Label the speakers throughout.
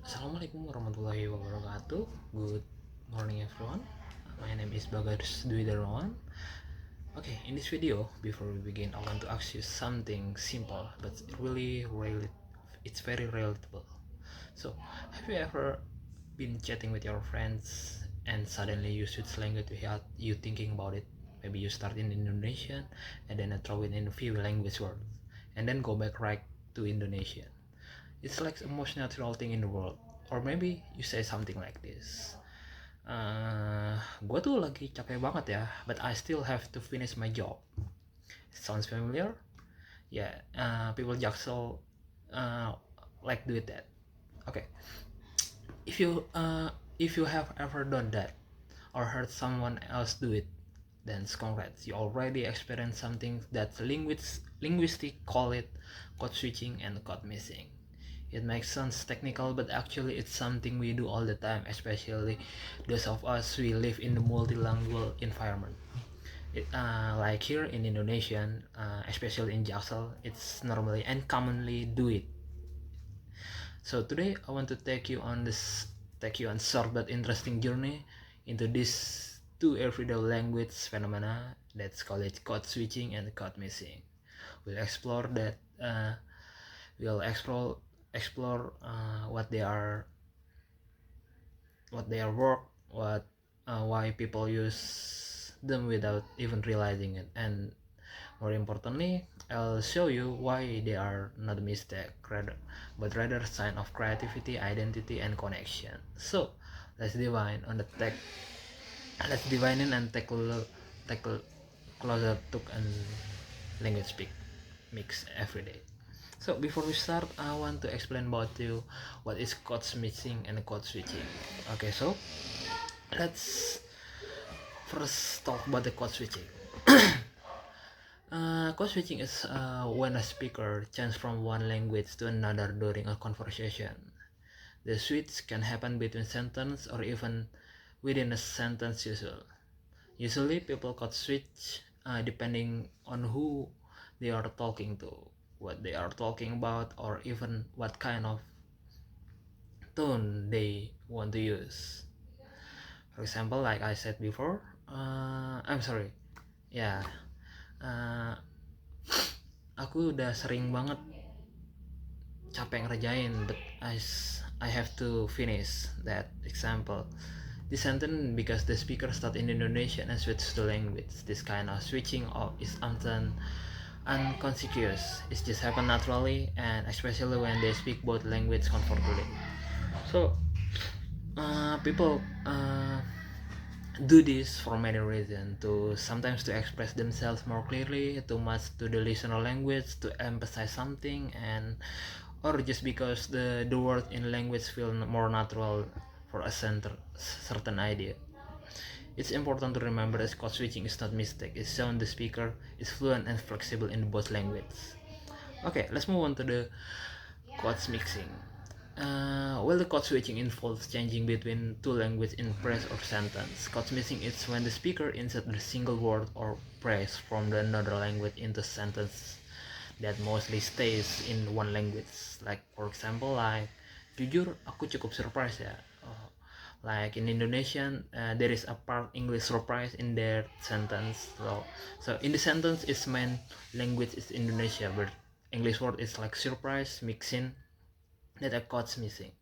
Speaker 1: Assalamualaikum warahmatullahi wabarakatuh. Good morning everyone. My name is Bagadus Dwi Darmawan. Okay, in this video, before we begin, I want to ask you something simple, but it's very relatable. So, have you ever been chatting with your friends and suddenly you switch language without you thinking about it? Maybe you start in Indonesian and then throw it in a few language words, and then go back right to Indonesian. It's like the most natural thing in the world. Or maybe you say something like this. Gue tuh lagi capek banget ya, but I still have to finish my job. Sounds familiar? Yeah, people Jaksel like do that. Okay, if you have ever done that or heard someone else do it, then congrats, you already experienced something that linguistic call it code switching and code missing. It makes sense technical, but actually it's something we do all the time, especially those of us who live in the multilingual environment. Like here in Indonesian, especially in Jaksel, it's normally and commonly do it. So today I want to take you on short but interesting journey into these two everyday language phenomena that's called code switching and code missing. We'll explore that. We'll explore what they are work, why people use them without even realizing it, and more importantly, I'll show you why they are not a mistake, but rather sign of creativity, identity, and connection. So let's divine in and tackle closer to and language speak mix every day. So before we start, I want to explain about you what is code mixing and code switching. Okay, so let's first talk about the code switching. Code switching is when a speaker changes from one language to another during a conversation. The switch can happen between sentences or even within a sentence. Usually people code switch depending on who they are talking to, what they are talking about, or even what kind of tone they want to use. For example, like I said before, aku udah sering banget capek ngerjain, but I have to finish that example. This sentence because the speaker start in Indonesian and switch to language. This kind of switching is often unconspicuous. It just happen naturally, and especially when they speak both language comfortably. So people do this for many reasons. Sometimes to express themselves more clearly, to match to the listener language, to emphasize something, or just because the word in language feel more natural for a certain idea. It's important to remember that code switching is not mistake. It's shown the speaker is fluent and flexible in both languages. Okay, let's move on to the code mixing. The code switching involves changing between two languages in phrase or sentence. Code mixing is when the speaker insert the single word or phrase from another language into sentence that mostly stays in one language. Like for example, like jujur aku cukup surprise ya. Like in Indonesian, there is a part English surprise in their sentence. So in the sentence, its main language is Indonesia, but English word is like surprise mixing that a code missing.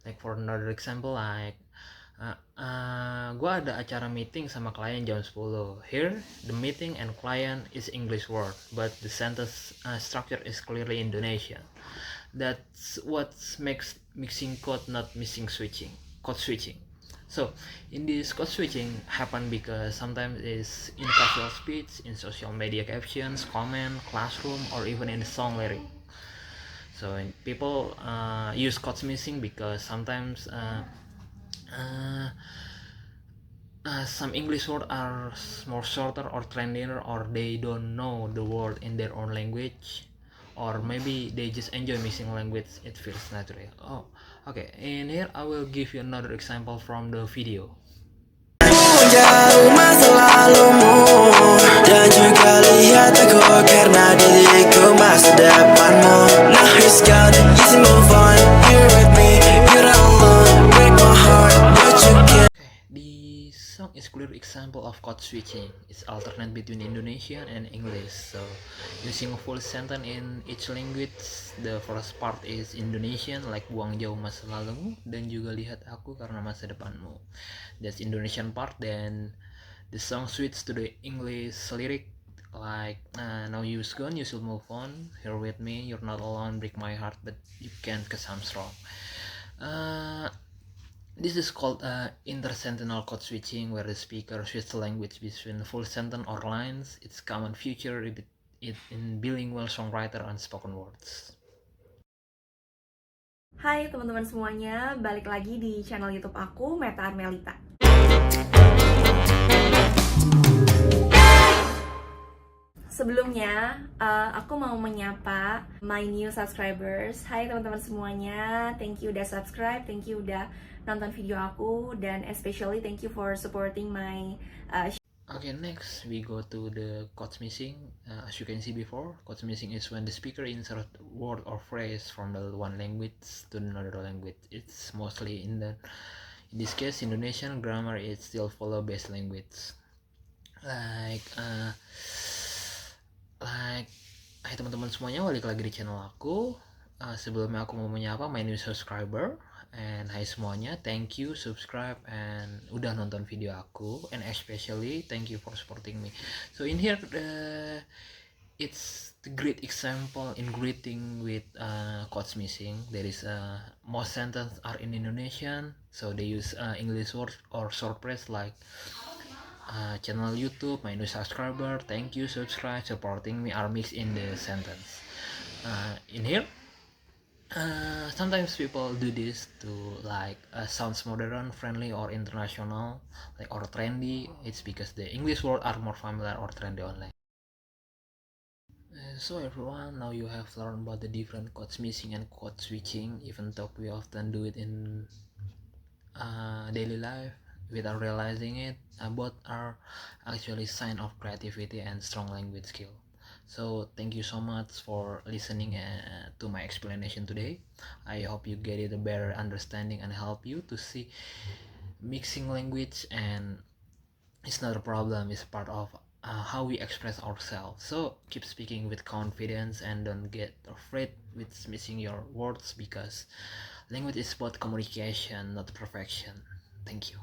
Speaker 1: Like for another example, like gue ada acara meeting sama klien jam 10. Here, the meeting and client is English word, but the sentence structure is clearly Indonesian. That's what makes mixing code not missing code switching. So in this code switching happen because sometimes it's in casual speech, in social media captions, comment, classroom, or even in the song lyric. So people use code missing because sometimes some English words are more shorter or trendier, or they don't know the word in their own language, or maybe they just enjoy mixing language. It feels natural. Okay, and here I will give you another example from the video. Jauh masa lalumu dan juga lihat aku karena diriku masa depanmu. Now here's gonna easy move on. You're with me, you're clear example of code switching. It's alternate between Indonesian and English. So using a full sentence in each language, the first part is Indonesian like buang jauh masa lalumu dan juga lihat aku karena masa depanmu. That's Indonesian part. Then the song switch to the English lyric like now you's gone, you should move on. Here with me, you're not alone, break my heart, but you can cause I'm strong. This is called intersentennial code switching, where the speaker switches the language between full sentence or lines. It's common feature in bilingual songwriter and spoken words.
Speaker 2: Hai teman-teman semuanya, balik lagi di channel YouTube aku, Meta Armelita. Sebelumnya, aku mau menyapa my new subscribers. Hai teman-teman semuanya, thank you udah subscribe, thank you udah nonton video aku, dan especially thank you for supporting my
Speaker 1: Okay, next we go to the code missing. As you can see before, code missing is when the speaker insert word or phrase from the one language to another language. It's mostly in this case Indonesian. Grammar is still follow base language. Like hai teman-teman semuanya, balik lagi di channel aku. Sebelumnya aku mau menyapa my new subscriber, and hai semuanya, thank you subscribe and udah nonton video aku, and especially thank you for supporting me. So in here it's the great example in greeting with quotes missing. There is most sentences are in Indonesian, so they use English words or short phrase like channel YouTube, my new subscriber, thank you, subscribe, supporting me are mixed in the sentence. In here, sometimes people do this to like sounds modern, friendly, or international, like or trendy. It's because the English words are more familiar or trendy online. So everyone, now you have learned about the different codes missing and code switching, even though we often do it in daily life without realizing it. Both are actually sign of creativity and strong language skill. So thank you so much for listening to my explanation today. I hope you get it a better understanding and help you to see mixing language, and it's not a problem, it's part of how we express ourselves. So keep speaking with confidence and don't get afraid with missing your words, because language is about communication, not perfection. Thank you.